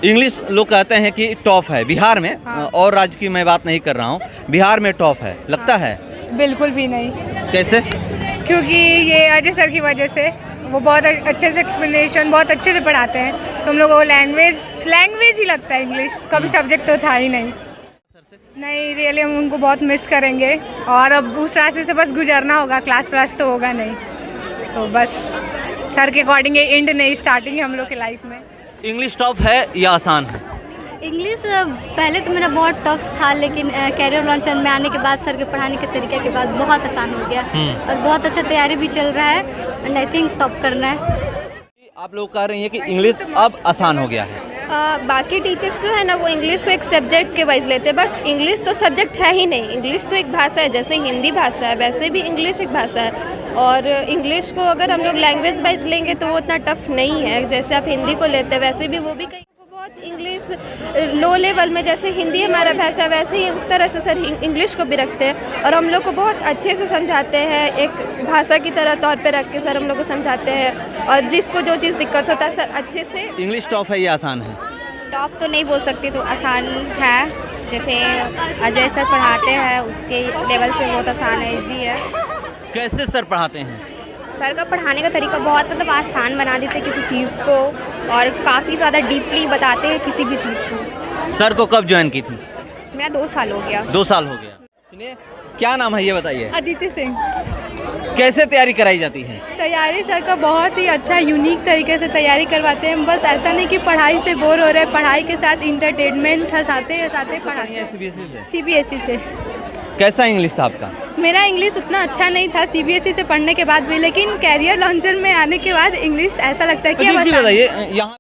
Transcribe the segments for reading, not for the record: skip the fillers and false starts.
English लोग कहते हैं कि टॉप है बिहार में। हाँ। और राज्य की मैं बात नहीं कर रहा हूँ, बिहार में टॉप है, लगता है? बिल्कुल भी नहीं, कैसे? क्योंकि ये अजय सर की वजह से वो बहुत अच्छे से एक्सप्लेनेशन बहुत अच्छे से पढ़ाते हैं। तुम लोगों को लैंग्वेज ही लगता है इंग्लिश, कभी सब्जेक्ट तो था ही नहीं। नहीं, रियली हम उनको बहुत मिस करेंगे और अब उस रास्ते से बस गुजरना होगा, क्लास तो होगा नहीं। सो बस सर के अकॉर्डिंग ये एंड नहीं, स्टार्टिंग है हम लोग की लाइफ में। इंग्लिश टॉप है या आसान है? इंग्लिश पहले तो मेरा बहुत टफ था, लेकिन कैरियर लॉन्चर में आने के बाद सर के पढ़ाने के तरीके के बाद बहुत आसान हो गया और बहुत अच्छा तैयारी भी चल रहा है एंड आई थिंक टॉप करना है। आप लोग कह रही हैं कि इंग्लिश अब आसान हो गया है। बाकी टीचर्स जो है ना वो इंग्लिश को एक सब्जेक्ट के वाइज लेते हैं, बट इंग्लिश तो सब्जेक्ट है ही नहीं। इंग्लिश तो एक भाषा है, जैसे हिंदी भाषा है वैसे भी इंग्लिश एक भाषा है। और इंग्लिश को अगर हम लोग लैंग्वेज वाइज लेंगे तो वो उतना टफ नहीं है, जैसे आप हिंदी को लेते हैं वैसे भी वो भी कहीं को बहुत इंग्लिश लो लेवल में, जैसे हिंदी हमारा भाषा वैसे ही उस तरह से सर इंग्लिश को भी रखते हैं और हम लोग को बहुत अच्छे से समझाते हैं, एक भाषा की तरह तौर पे रख के सर हम लोग को समझाते हैं और जिसको जो चीज़ दिक्कत होता है सर अच्छे से। इंग्लिश टॉप है या आसान है? टॉप तो नहीं बोल सकती, तो आसान है। जैसे अजय सर पढ़ाते हैं उसके लेवल से बहुत आसान है, इजी है। कैसे सर पढ़ाते हैं? सर का पढ़ाने का तरीका बहुत मतलब आसान बना देते हैं किसी चीज़ को और काफ़ी ज़्यादा डीपली बताते हैं किसी भी चीज़ को। सर को कब ज्वाइन की थी? मेरा 2 साल हो गया। 2 साल हो गया। सुनिए, क्या नाम है ये बताइए? अदिति सिंह। कैसे तैयारी कराई जाती है? तैयारी सर का बहुत ही अच्छा यूनिक तरीके से तैयारी करवाते हैं। बस ऐसा नहीं कि पढ़ाई से बोर हो रहे हैं, पढ़ाई के साथ इंटरटेनमेंट हंसाते पढ़ाते हैं। CBSE से। कैसा इंग्लिश था आपका? मेरा इंग्लिश उतना अच्छा नहीं था CBSE से पढ़ने के बाद भी, लेकिन कैरियर लॉन्चर में आने के बाद इंग्लिश ऐसा लगता है कि अब आसान। बताइए, यहाँ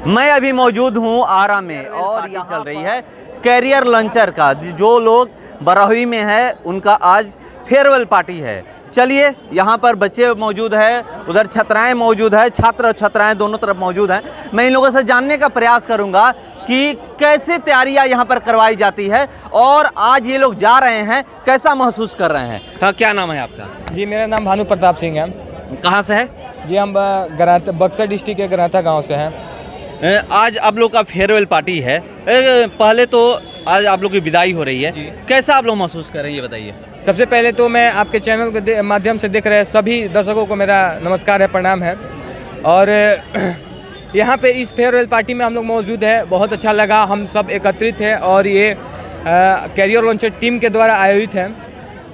मैं अभी मौजूद हूँ आरा में और यहाँ चल रही है कैरियर लॉन्चर का। जो लोग बरौनी में है उनका आज फेयरवेल पार्टी है। चलिए, यहाँ पर बच्चे मौजूद है, उधर छात्राएं मौजूद है, छात्र और छात्राएं दोनों तरफ मौजूद हैं। मैं इन लोगों से जानने का प्रयास करूँगा कि कैसे तैयारियां यहाँ पर करवाई जाती है और आज ये लोग जा रहे हैं, कैसा महसूस कर रहे हैं। हाँ, क्या नाम है आपका? जी, मेरा नाम भानु प्रताप सिंह है। कहाँ से है? जी, हम बक्सर डिस्ट्रिक्ट के गराता गांव से हैं। आज आप लोग का फेयरवेल पार्टी है। पहले तो आज आप लोग की विदाई हो रही है, कैसा आप लोग महसूस कर रहे हैं ये बताइए। सबसे पहले तो मैं आपके चैनल के माध्यम से देख रहे सभी दर्शकों को मेरा नमस्कार है, प्रणाम है। और यहाँ पे इस फेयरवेल पार्टी में हम लोग मौजूद है, बहुत अच्छा लगा। हम सब एकत्रित हैं और ये कैरियर लॉन्चर टीम के द्वारा आयोजित है।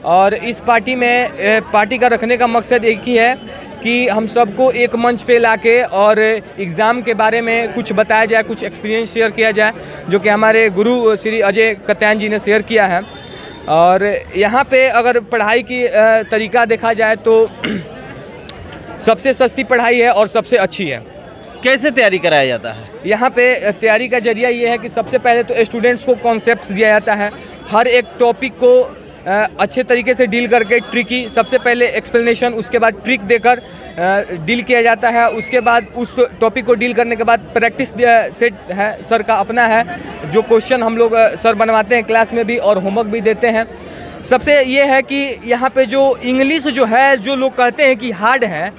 और इस पार्टी में पार्टी का रखने का मकसद एक ही है कि हम सबको एक मंच पे लाके और एग्ज़ाम के बारे में कुछ बताया जाए, कुछ एक्सपीरियंस शेयर किया जाए, जो कि हमारे गुरु श्री अजय कत्यान जी ने शेयर किया है। और यहाँ पे अगर पढ़ाई की तरीका देखा जाए तो सबसे सस्ती पढ़ाई है और सबसे अच्छी है। कैसे तैयारी कराया जाता है? यहाँ पे तैयारी का जरिया ये है कि सबसे पहले तो स्टूडेंट्स को कॉन्सेप्ट्स दिया जाता है, हर एक टॉपिक को अच्छे तरीके से डील करके ट्रिकी, सबसे पहले एक्सप्लेनेशन, उसके बाद ट्रिक देकर डील किया जाता है। उसके बाद उस टॉपिक को डील करने के बाद प्रैक्टिस सेट है सर का अपना है, जो क्वेश्चन हम लोग सर बनवाते हैं क्लास में भी और होमवर्क भी देते हैं। सबसे ये है कि यहाँ पे जो इंग्लिश जो है, जो लोग कहते हैं कि हार्ड है,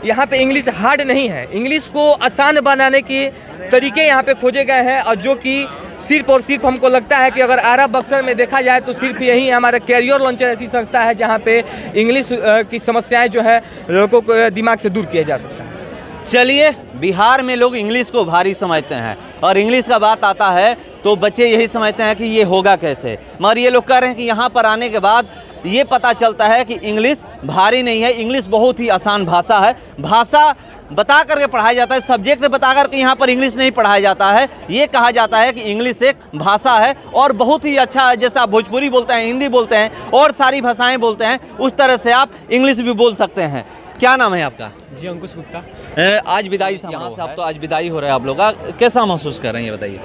यहाँ पे इंग्लिश हार्ड नहीं है। इंग्लिश को आसान बनाने के तरीके यहाँ पे खोजे गए हैं और जो कि सिर्फ और सिर्फ हमको लगता है कि अगर आरा बक्सर में देखा जाए तो सिर्फ यही हमारा कैरियर लॉन्चर ऐसी संस्था है जहाँ पे इंग्लिश की समस्याएं जो है लोगों को दिमाग से दूर किया जा सकता है। चलिए, बिहार में लोग इंग्लिश को भारी समझते हैं और इंग्लिश का बात आता है तो बच्चे यही समझते हैं कि ये होगा कैसे, मगर ये लोग कह रहे हैं कि यहाँ पर आने के बाद ये पता चलता है कि इंग्लिश भारी नहीं है, इंग्लिश बहुत ही आसान भाषा है। भाषा बता करके पढ़ाया जाता है, सब्जेक्ट बता करके यहाँ पर इंग्लिश नहीं पढ़ाया जाता है। ये कहा जाता है कि इंग्लिश एक भाषा है और बहुत ही अच्छा है। जैसे आप भोजपुरी बोलते हैं, हिंदी बोलते हैं और सारी भाषाएँ बोलते हैं, उस तरह से आप इंग्लिश भी बोल सकते हैं। क्या नाम है आपका? जी, अंकुश गुप्ता। आज विदाई यहाँ से आप तो आज विदाई हो रहा है आप लोग का, कैसा महसूस कर रहे हैं ये बताइए।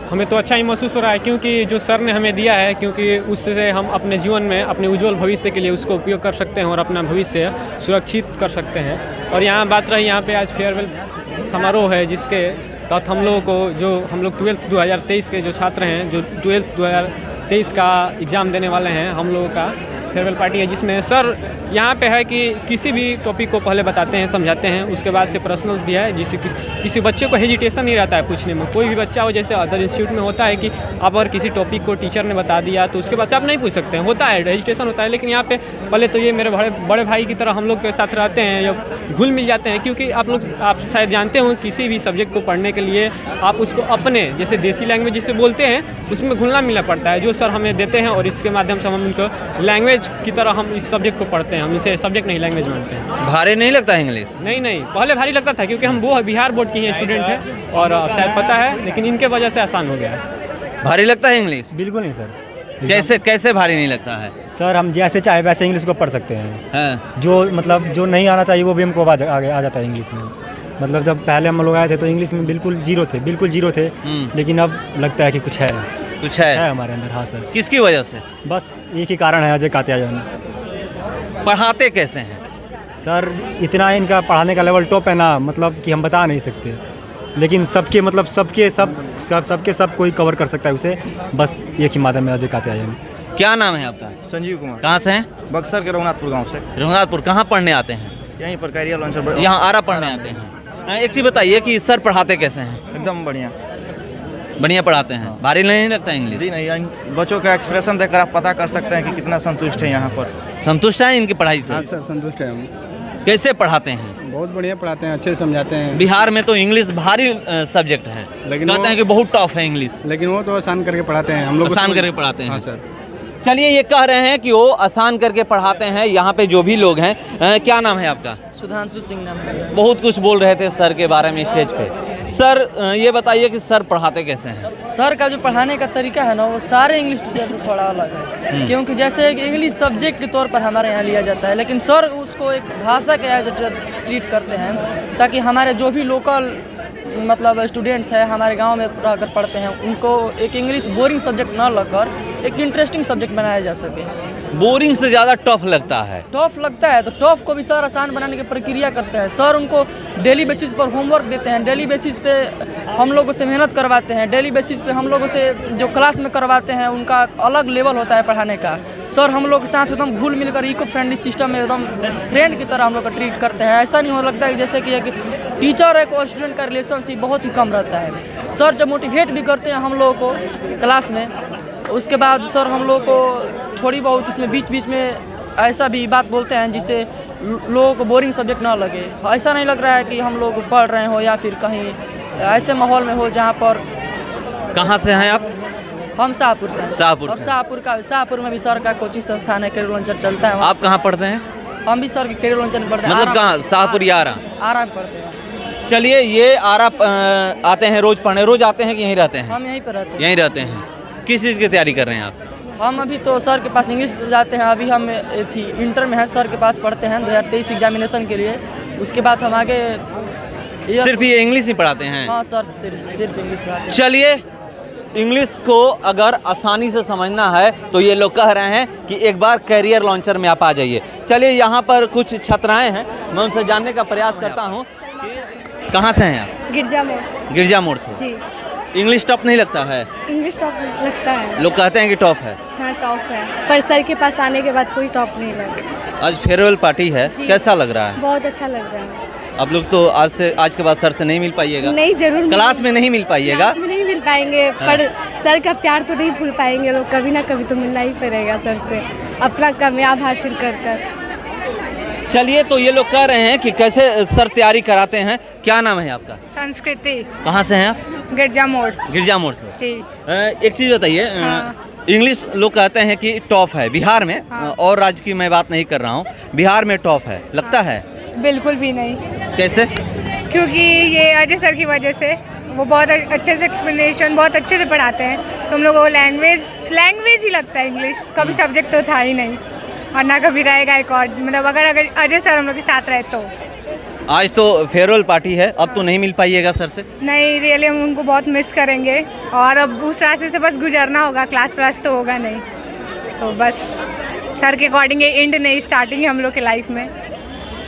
हमें तो अच्छा ही महसूस हो रहा है, क्योंकि जो सर ने हमें दिया है, क्योंकि उससे हम अपने जीवन में अपने उज्जवल भविष्य के लिए उसको उपयोग कर सकते हैं और अपना भविष्य सुरक्षित कर सकते हैं। और यहाँ बात रही, यहाँ पे आज फेयरवेल समारोह है जिसके तहत हम लोगों को, जो हम लोग 12th 2023 के जो छात्र हैं, जो 12th 2023 का एग्ज़ाम देने वाले हैं, हम लोगों का फेयरवेल पार्टी है जिसमें सर यहाँ पे है कि किसी भी टॉपिक को पहले बताते हैं, समझाते हैं, उसके बाद से पर्सनल भी है जिससे किसी बच्चे को हेजिटेशन नहीं रहता है पूछने में। कोई भी बच्चा हो, जैसे अदर इंस्टीट्यूट में होता है कि आप अगर किसी टॉपिक को टीचर ने बता दिया तो उसके बाद से आप नहीं पूछ सकते हैं, होता है हेजिटेशन होता है। लेकिन यहाँ पे पहले तो ये मेरे बड़े भाई की तरह हम लोग के साथ रहते हैं या घुल मिल जाते हैं, क्योंकि आप शायद जानते हो किसी भी सब्जेक्ट को पढ़ने के लिए आप उसको अपने जैसे देसी लैंग्वेज जिसे बोलते हैं उसमें घुलना मिलना पड़ता है, जो सर हमें देते हैं और इसके माध्यम से हम उनको लैंग्वेज की तरह हम इस सब्जेक्ट को पढ़ते हैं। हम इसे सब्जेक्ट नहीं लैंग्वेज मानते हैं। भारी नहीं लगता इंग्लिश? नहीं, पहले भारी लगता था क्योंकि हम वो बिहार बोर्ड की स्टूडेंट हैं और शायद पता है, लेकिन इनके वजह से आसान हो गया है। भारी लगता है इंग्लिश? बिल्कुल नहीं सर। कैसे भारी नहीं लगता है सर? हम जैसे चाहे वैसे इंग्लिश को पढ़ सकते हैं। हाँ। जो नहीं आना चाहिए वो भी हमको आगे आ जाता है इंग्लिश में। मतलब जब पहले हम लोग आए थे तो इंग्लिश में बिल्कुल जीरो थे, लेकिन अब लगता है कि कुछ है हमारे अंदर। हाँ सर। किसकी वजह से? बस एक ही कारण है, अजय कात्यायन। पढ़ाते कैसे हैं सर? इतना इनका पढ़ाने का लेवल टॉप है ना, मतलब कि हम बता नहीं सकते, लेकिन सब कोई कवर कर सकता है उसे, बस एक ही माध्यम है, अजय कात्यायन। क्या नाम है आपका? संजीव कुमार। कहाँ से हैं? बक्सर के रघुनाथपुर गांव से। रघुनाथपुर। कहाँ पढ़ने आते हैं? यहीं पर कैरियर लॉन्चर। यहाँ आरा पढ़ने आते हैं। एक चीज़ बताइए कि सर पढ़ाते कैसे हैं? एकदम बढ़िया पढ़ाते हैं। भारी नहीं लगता इंग्लिश? जी नहीं, बच्चों का एक्सप्रेशन देखकर आप पता कर सकते हैं कि कितना संतुष्ट है यहाँ पर। संतुष्ट हैं इनकी पढ़ाई से? हाँ सर, संतुष्ट है हम। कैसे पढ़ाते हैं? बहुत बढ़िया पढ़ाते हैं, अच्छे समझाते हैं। बिहार में तो इंग्लिश भारी सब्जेक्ट है, लेकिन कहते हैं कि बहुत टफ है इंग्लिश, लेकिन वो तो आसान करके पढ़ाते हैं हम लोग। आसान करके पढ़ाते हैं। हाँ सर। चलिए, ये कह रहे हैं कि वो आसान करके पढ़ाते हैं। यहाँ पे जो भी लोग हैं, क्या नाम है आपका? सुधांशु सिंह नाम है। बहुत कुछ बोल रहे थे सर के बारे में स्टेज पे। सर ये बताइए कि सर पढ़ाते कैसे हैं? सर का जो पढ़ाने का तरीका है ना, वो सारे इंग्लिश टीचर से थोड़ा अलग है, क्योंकि जैसे एक इंग्लिश सब्जेक्ट के तौर पर हमारे यहाँ लिया जाता है, लेकिन सर उसको एक भाषा के एज ट्रीट करते हैं, ताकि हमारे जो भी लोकल मतलब स्टूडेंट्स हैं हमारे गांव में रहकर पढ़ते हैं, उनको एक इंग्लिश बोरिंग सब्जेक्ट ना लगकर एक इंटरेस्टिंग सब्जेक्ट बनाया जा सके। बोरिंग से ज़्यादा टफ लगता है? टफ लगता है तो टफ को भी सर आसान बनाने की प्रक्रिया करते हैं। सर उनको डेली बेसिस पर होमवर्क देते हैं, डेली बेसिस पे हम लोगों से मेहनत करवाते हैं, डेली बेसिस पे हम लोगों से जो क्लास में करवाते हैं उनका अलग लेवल होता है पढ़ाने का। सर हम लोग के साथ एकदम घुल मिलकर इको फ्रेंडली सिस्टम में एकदम फ्रेंड की तरह हम लोग का ट्रीट करते हैं। ऐसा नहीं हो लगता है जैसे कि एक टीचर एक और स्टूडेंट का रिलेशनशिप बहुत ही कम रहता है। सर जब मोटिवेट भी करते हैं हम लोगों को क्लास में, उसके बाद सर हम लोग को थोड़ी बहुत उसमें बीच बीच में ऐसा भी बात बोलते हैं जिससे लोगों को बोरिंग सब्जेक्ट ना लगे। ऐसा नहीं लग रहा है कि हम लोग पढ़ रहे हो या फिर कहीं ऐसे माहौल में हो जहाँ पर। कहाँ से हैं आप? हम शाहपुर से। शाहपुर से। शाहपुर में भी सर का कोचिंग संस्थान है, कैरियर लॉन्चर चलता है। आप कहाँ पढ़ते हैं? हम भी सर के कैरियर लॉन्चर में पढ़ते हैं। मतलब कहाँ? शाहपुर या आरा? आरा में पढ़ते हैं। चलिए, ये आरा आते हैं रोज पढ़ने? रोज आते हैं कि यहीं रहते हैं? हम यहीं पर रहते हैं। यहीं रहते हैं। किस चीज़ की तैयारी कर रहे हैं आप? हम अभी तो सर के पास इंग्लिश जाते हैं, अभी हम इंटर में हैं, सर के पास पढ़ते हैं 2023 एग्जामिनेशन के लिए। उसके बाद हम आगे सिर्फ ये इंग्लिश ही पढ़ाते हैं? हाँ सर, सिर्फ इंग्लिश पढ़ाते हैं। चलिए, इंग्लिश को अगर आसानी से समझना है तो ये लोग कह रहे हैं कि एक बार कैरियर लॉन्चर में आप आ जाइए। चलिए, यहाँ पर कुछ छात्राएं हैं, मैं उनसे जानने का प्रयास करता हूँ। कहाँ से हैं आप? गिरजा मोड़ से। जी। इंग्लिश टफ नहीं लगता है? इंग्लिश टॉप लगता है। लोग कहते हैं कि टफ है। हाँ टॉप है, पर सर के पास आने के बाद कोई टॉप नहीं लगा। आज फेयरवेल पार्टी है, कैसा लग रहा है? बहुत अच्छा लग रहा है। आप लोग तो आज के बाद सर से नहीं मिल पाइएगा? नहीं, जरूर क्लास में नहीं मिल पाइएगा? क्लास में नहीं मिल पाएंगे, पर सर का प्यार तो नहीं भूल पाएंगे लोग। कभी ना कभी तो मिलना ही पड़ेगा सर से, अपना कामयाब हासिल कर। चलिए, तो ये लोग कह रहे हैं कि कैसे सर तैयारी कराते हैं। क्या नाम है आपका? संस्कृति। कहाँ से हैं आप? गिरजा मोड़ से। जी। एक चीज़ बताइए, इंग्लिश लोग कहते हैं कि टॉप है बिहार में। और राज्य की मैं बात नहीं कर रहा हूँ, बिहार में टॉप है, लगता है? बिल्कुल भी नहीं। कैसे? क्योंकि ये अजय सर की वजह से, वो बहुत अच्छे से एक्सप्लेनेशन बहुत अच्छे से पढ़ाते हैं। तुम लोगों को लैंग्वेज ही लगता है इंग्लिश, कभी सब्जेक्ट तो था ही नहीं और ना कभी रहेगा एक और। मतलब अगर अजय सर हम लोग के साथ रहे तो। आज तो फेयरवेल पार्टी है, अब तो नहीं मिल पाइएगा सर से? नहीं, रियली हम उनको बहुत मिस करेंगे और अब उस रास्ते से बस गुजरना होगा, क्लास तो होगा नहीं। सो बस सर के अकॉर्डिंग एंड नहीं, स्टार्टिंग है हम लोग के लाइफ में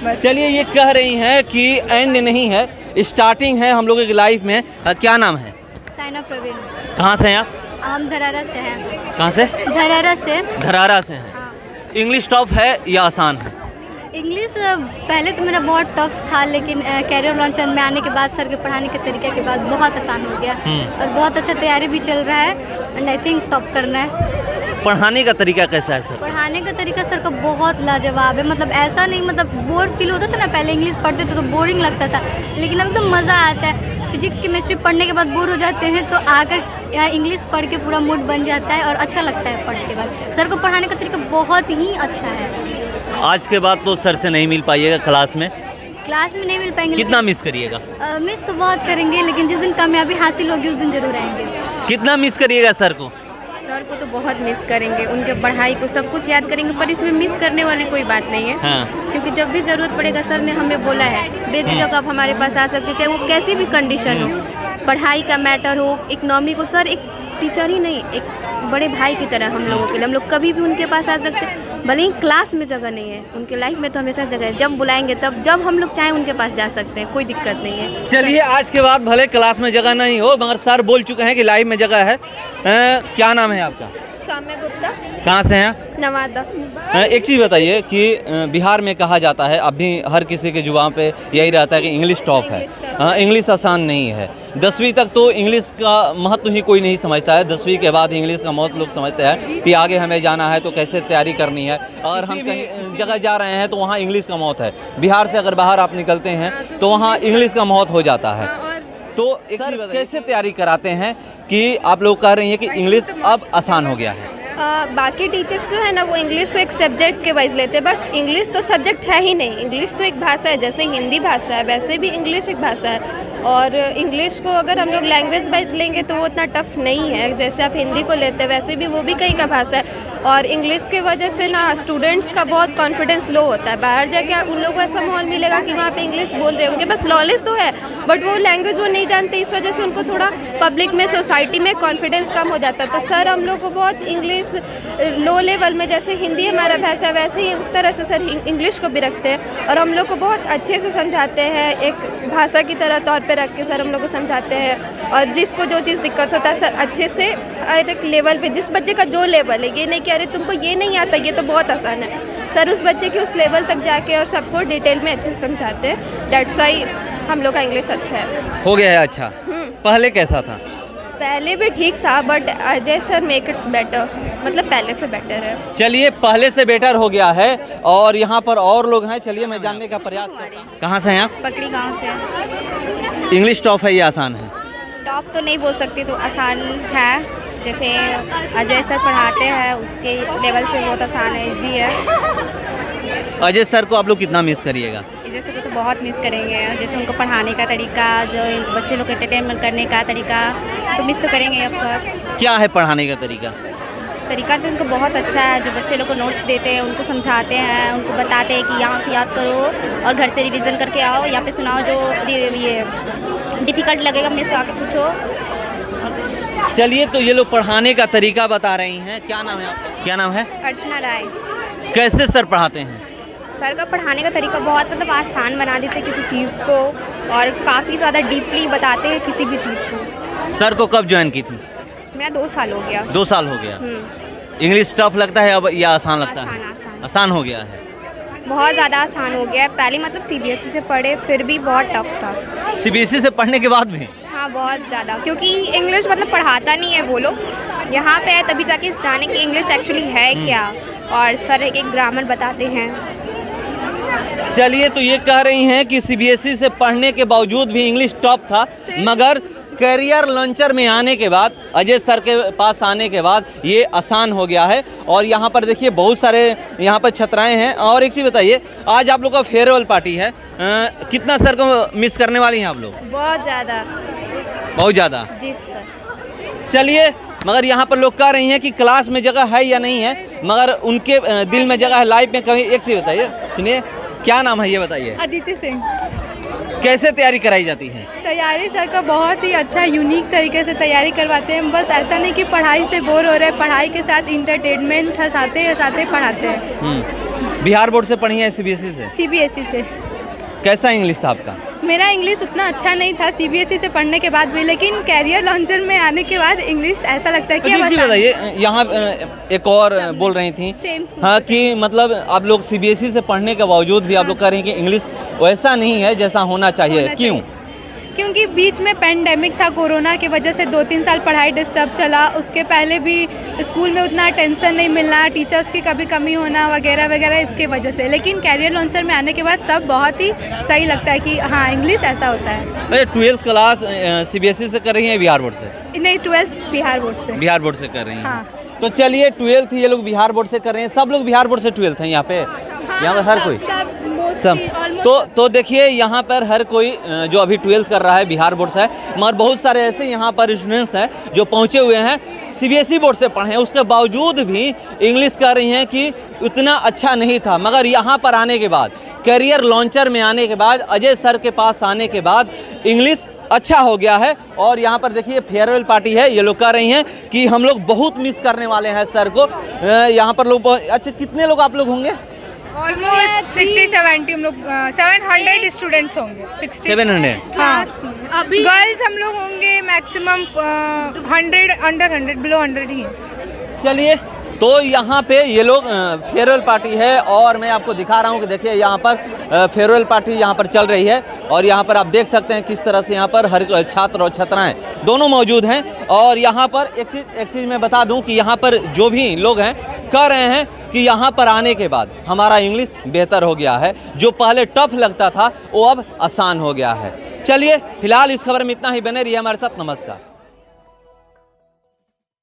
बस। चलिए, ये कह रही हैं कि एंड नहीं है, स्टार्टिंग है हम लोगों की लाइफ में। क्या नाम है? साइना प्रवीण। कहाँ से हैं आप? हम धरारा से हैं। कहाँ से? धरारा से। धरारा से हैं। इंग्लिश टफ है या आसान है? इंग्लिश पहले तो मेरा बहुत टफ था, लेकिन कैरियर लॉन्चर में आने के बाद सर के पढ़ाने के तरीके के बाद बहुत आसान हो गया और बहुत अच्छा तैयारी भी चल रहा है एंड आई थिंक टॉप करना है। पढ़ाने का तरीका कैसा है सर? पढ़ाने का तरीका सर का बहुत लाजवाब है, मतलब ऐसा नहीं, मतलब बोर फील होता था ना, पहले इंग्लिश पढ़ते थे तो बोरिंग लगता था, लेकिन अब एकदम मज़ा आता है। फिजिक्स केमिस्ट्री पढ़ने के बाद बोर हो जाते हैं तो आकर यहाँ इंग्लिश पढ़ के पूरा मूड बन जाता है और अच्छा लगता है पढ़ने के बाद। सर को पढ़ाने का तरीका बहुत ही अच्छा है। आज के बाद तो सर से नहीं मिल पाइएगा क्लास में? क्लास में नहीं मिल पाएंगे। कितना मिस करिएगा? मिस तो बहुत करेंगे, लेकिन जिस दिन कामयाबी हासिल होगी उस दिन जरूर आएंगे। कितना मिस करिएगा सर को? सर को तो बहुत मिस करेंगे, उनके पढ़ाई को सब कुछ याद करेंगे, पर इसमें मिस करने वाली कोई बात नहीं है। हाँ। क्योंकि जब भी ज़रूरत पड़ेगा सर ने हमें बोला है बेझिझक आप हमारे पास आ सकते, चाहे वो कैसी भी कंडीशन हो, पढ़ाई का मैटर हो, इकनॉमी को। सर एक टीचर ही नहीं, एक बड़े भाई की तरह हम लोगों के लिए, हम लोग कभी भी उनके पास आ सकते हैं। भले ही क्लास में जगह नहीं है, उनके लाइफ में तो हमेशा जगह है। जब बुलाएंगे तब, जब हम लोग चाहें उनके पास जा सकते हैं, कोई दिक्कत नहीं है। चलिए, आज के बाद भले क्लास में जगह नहीं हो मगर सर बोल चुके हैं कि लाइफ में जगह है। क्या नाम है आपका? सौम्या गुप्ता। कहाँ से हैं? नवादा। एक चीज़ बताइए कि बिहार में कहा जाता है, अभी हर किसी के जुबान पे यही रहता है कि इंग्लिश टॉप है। इंग्लिश आसान नहीं है। 10वीं तक तो इंग्लिश का महत्व ही कोई नहीं समझता है। 10वीं के बाद इंग्लिश का महत्व लोग समझते हैं कि आगे हमें जाना है तो कैसे तैयारी करनी है, और हम कहीं जगह जा रहे हैं तो वहाँ इंग्लिश का महत्व है। बिहार से अगर बाहर आप निकलते हैं तो वहाँ इंग्लिश का महत्व हो जाता है। तो एक चीज़ कैसे तैयारी कराते हैं कि आप लोग कह रही हैं कि इंग्लिश अब आसान हो गया है? बाकी टीचर्स जो है ना वो इंग्लिश को एक सब्जेक्ट के वाइज लेते हैं, बट इंग्लिश तो सब्जेक्ट है ही नहीं। इंग्लिश तो एक भाषा है, जैसे हिंदी भाषा है वैसे भी इंग्लिश एक भाषा है। और इंग्लिश को अगर हम लोग लैंग्वेज वाइज लेंगे तो वो उतना टफ नहीं है। जैसे आप हिंदी को लेते हैं वैसे भी वो भी कहीं का भाषा है। और इंग्लिश के वजह से ना स्टूडेंट्स का बहुत कॉन्फिडेंस लो होता है। बाहर जाके उन लोगों को ऐसा माहौल मिलेगा कि वहाँ पे इंग्लिश बोल रहे हैं, उनके पास नॉलेज तो है बट वो लैंग्वेज वो नहीं जानते, इस वजह से उनको थोड़ा पब्लिक में, सोसाइटी में कॉन्फिडेंस कम हो जाता है। तो सर हम लोग को बहुत इंग्लिश लो लेवल में, जैसे हिंदी हमारा भाषा वैसे ही उस तरह से सर इंग्लिश को भी रखते हैं और हम लोग को बहुत अच्छे से समझाते हैं। एक भाषा की तरह तौर पे रख के सर हम लोग को समझाते हैं, और जिसको जो चीज़ दिक्कत होता है सर अच्छे से हर एक लेवल पे, जिस बच्चे का जो लेवल है, ये नहीं कि अरे तुमको ये नहीं आता ये तो बहुत आसान है, सर उस बच्चे के उस लेवल तक जाके और सबको डिटेल में अच्छे से समझाते हैं। दैट्स वाई हम लोग का इंग्लिश अच्छा है, हो गया है अच्छा। पहले कैसा था? पहले भी ठीक था but Ajay sir make it's better, मतलब पहले से बेटर है। चलिए, पहले से बेटर हो गया है और यहाँ पर और लोग हैं। चलिए मैं जानने का प्रयास करता हूँ। कहाँ से हैं आप? पकड़ी गांव से। इंग्लिश टॉप है या आसान है? टॉप तो नहीं बोल सकती, तो आसान है। जैसे अजय सर पढ़ाते हैं उसके लेवल से बहुत आसान है, इजी है। अजय सर को आप लोग कितना मिस करिएगा? अजय सर को तो बहुत मिस करेंगे। जैसे उनको पढ़ाने का तरीका, जो बच्चे लोग एंटरटेनमेंट करने का तरीका, तो मिस तो करेंगे ऑफकोर्स। क्या है पढ़ाने का तरीका? तरीका तो उनको बहुत अच्छा है। जो बच्चे लोग को नोट्स देते हैं, उनको समझाते हैं, उनको बताते हैं कि यहाँ से याद करो और घर से रिवीजन करके आओ, यहाँ पे सुनाओ, जो ये डिफ़िकल्ट लगेगा मेरे से आके पूछो। चलिए, तो ये लोग पढ़ाने का तरीका बता रही हैं। क्या नाम है आपका? क्या नाम है? अर्चना राय। कैसे सर पढ़ाते हैं? सर का पढ़ाने का तरीका बहुत मतलब आसान बना देते हैं किसी चीज़ को, और काफ़ी ज़्यादा डीपली बताते हैं किसी भी चीज़ को। सर को कब ज्वाइन की थी? मेरा 2 साल हो गया। 2 साल हो गया। इंग्लिश टफ लगता है अब या आसान लगता है? आसान हो गया है, बहुत ज़्यादा आसान हो गया है। पहले मतलब CBSE से पढ़े फिर भी बहुत टफ था। CBSE से पढ़ने के बाद भी? हाँ, बहुत ज़्यादा, क्योंकि इंग्लिश मतलब पढ़ाता नहीं है वो लोग, यहाँ पे है तभी जाके जाने कि इंग्लिश एक्चुअली है क्या, और सर एक ग्रामर बताते हैं। चलिए, तो ये कह रही हैं कि CBSE से पढ़ने के बावजूद भी इंग्लिश टॉप था, मगर करियर लॉन्चर में आने के बाद, अजय सर के पास आने के बाद ये आसान हो गया है। और यहाँ पर देखिए बहुत सारे यहाँ पर छात्राएं हैं। और एक चीज़ बताइए, आज आप लोग का फेयरवेल पार्टी है, कितना सर को मिस करने वाली हैं आप लोग? बहुत ज़्यादा। बहुत ज़्यादा? जी सर। चलिए, मगर यहाँ पर लोग कह रही हैं कि क्लास में जगह है या नहीं है, मगर उनके दिल में जगह है। लाइफ में कभी एक चीज़ बताइए, सुनिए, क्या नाम है ये बताइए? अदिति सिंह। कैसे तैयारी कराई जाती है? तैयारी सर का बहुत ही अच्छा यूनिक तरीके से तैयारी करवाते हैं। बस ऐसा नहीं कि पढ़ाई से बोर हो रहे हैं, पढ़ाई के साथ इंटरटेनमेंट हंसाते पढ़ाते हैं। बिहार बोर्ड से पढ़ी है CBSE से? CBSE से। कैसा इंग्लिश था आपका? मेरा इंग्लिश उतना अच्छा नहीं था सीबीएसई से पढ़ने के बाद भी, लेकिन कैरियर लॉन्चर में आने के बाद इंग्लिश ऐसा लगता है कि जी जी बताइए, यहाँ एक और बोल रही थी हाँ कि मतलब आप लोग सीबीएसई से पढ़ने के बावजूद भी आप लोग कह रहे हैं कि इंग्लिश वैसा नहीं है जैसा होना चाहिए, क्यों? क्योंकि बीच में पेंडेमिक था, कोरोना की वजह से 2-3 साल पढ़ाई डिस्टर्ब चला। उसके पहले भी स्कूल में उतना टेंशन नहीं मिलना, टीचर्स की कभी कमी होना वगैरह वगैरह इसके वजह से। लेकिन कैरियर लॉन्चर में आने के बाद सब बहुत ही सही लगता है कि हाँ इंग्लिश ऐसा होता है। 12th क्लास सीबीएसई से कर रही हैं बिहार बोर्ड से? नहीं, 12th बिहार बोर्ड से। बिहार बोर्ड से कर रही हैं। हाँ। तो चलिए 12th ये लोग बिहार बोर्ड से कर रहे हैं, सब लोग बिहार बोर्ड से 12th हैं यहाँ पे? यहाँ पर हर कोई सब तो देखिए यहाँ पर हर कोई जो अभी 12th कर रहा है बिहार बोर्ड से है, मगर बहुत सारे ऐसे यहाँ पर स्टूडेंट्स हैं जो पहुँचे हुए हैं सीबीएसई बोर्ड से पढ़े हैं, उसके बावजूद भी इंग्लिश कर रही हैं कि उतना अच्छा नहीं था। मगर यहाँ पर आने के बाद, करियर लॉन्चर में आने के बाद, अजय सर के पास आने के बाद इंग्लिश अच्छा हो गया है। और यहाँ पर देखिए फेयरवेल पार्टी है, ये लोग कह रही हैं कि हम लोग बहुत मिस करने वाले हैं सर को। यहाँ पर लोग अच्छा कितने लोग आप लोग होंगे? ऑलमोस्ट 60-70 हम लोग 700 स्टूडेंट्स होंगे। 700? हाँ, अभी गर्ल्स हम लोग होंगे मैक्सिमम 100 अंडर 100 बिलो 100 ही है। चलिए तो यहाँ पे ये लोग फेयरवेल पार्टी है और मैं आपको दिखा रहा हूँ कि देखिए यहाँ पर फेयरवेल पार्टी यहाँ पर चल रही है और यहाँ पर आप देख सकते हैं किस तरह से यहाँ पर हर छात्र और छात्राएं दोनों मौजूद हैं। और यहाँ पर एक चीज़ मैं बता दूँ कि यहाँ पर जो भी लोग हैं कह रहे हैं कि यहाँ पर आने के बाद हमारा इंग्लिश बेहतर हो गया है, जो पहले टफ लगता था वो अब आसान हो गया है। चलिए फिलहाल इस खबर में इतना ही, बने रहिए हमारे साथ। नमस्कार।